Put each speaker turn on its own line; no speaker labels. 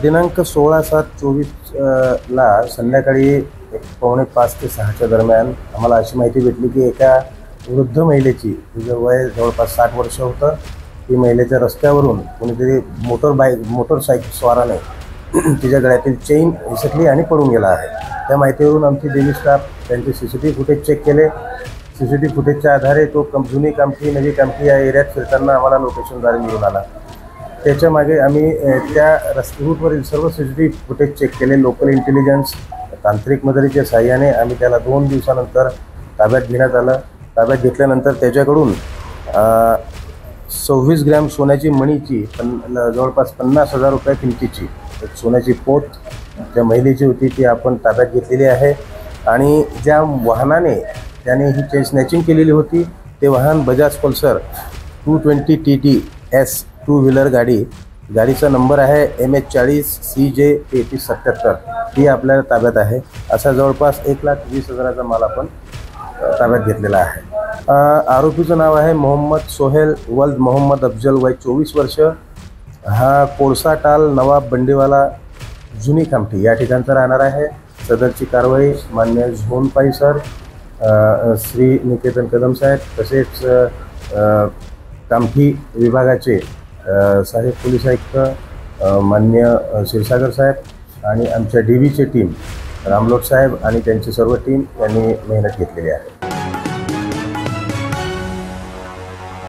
दिनांक 16/7/24 ला संध्याकाळी 5:45 ते 6च्या दरम्यान आम्हाला अशी माहिती भेटली की एका वृद्ध महिलेची, तिचं वय जवळपास 60 वर्ष होतं, ती महिलेच्या रस्त्यावरून कोणीतरी मोटरसायकल स्वाराने तिच्या गळ्यातील चेन हिसकली आणि पडून गेला आहे. त्या माहितीवरून आमची डेली स्टाफ त्यांचे CCTV फुटेज चेक केले. CCTV फुटेजच्या आधारे तो जुनी कामठी नवी कामठी या एरियात फिरताना आम्हाला लोकेशनद्वारे मिळून आला. त्याच्या मागे आम्ही त्या रूटवरील सर्व CCTV फुटेज चेक केले. लोकल इंटेलिजन्स तांत्रिक मदतीच्या साहाय्याने आम्ही त्याला 2 दिवसानंतर ताब्यात घेण्यात आलं. ताब्यात घेतल्यानंतर त्याच्याकडून 26 ग्रॅम सोन्याची मणीची जवळपास 50,000 रुपये किमतीची एक सोन्याची पोत त्या महिलेची होती, ती आपण ताब्यात घेतलेली आहे. आणि ज्या वाहनाने त्याने ही चेन स्नॅचिंग केलेली होती ते वाहन Bajaj Pulsar 220 TT S 2 wheeler गाडीचा नंबर आहे MH40CJ3377. ती आपल्या ताब्यात आहे. असा जवळपास 1,20,000चा माल आपण ताब्यात घेतलेला आहे. आरोपीचं नाव आहे मोहम्मद सोहेल वल्द मोहम्मद अफजल, वय 24 वर्ष. हा कोळसाटाल नवाब बंडीवाला जुनी कामठी या ठिकाणचा राहणार आहे. सदरची कारवाई मान्य झोन पाई सर, श्री निकेतन कदम साहेब, तसेच कामठी विभागाचे सहाय्यक पोलीस आयुक्त मान्य क्षीरसागर साहेब आणि आमच्या DVची टीम रामलोट साहेब आणि त्यांची सर्व टीम यांनी मेहनत घेतलेली आहे.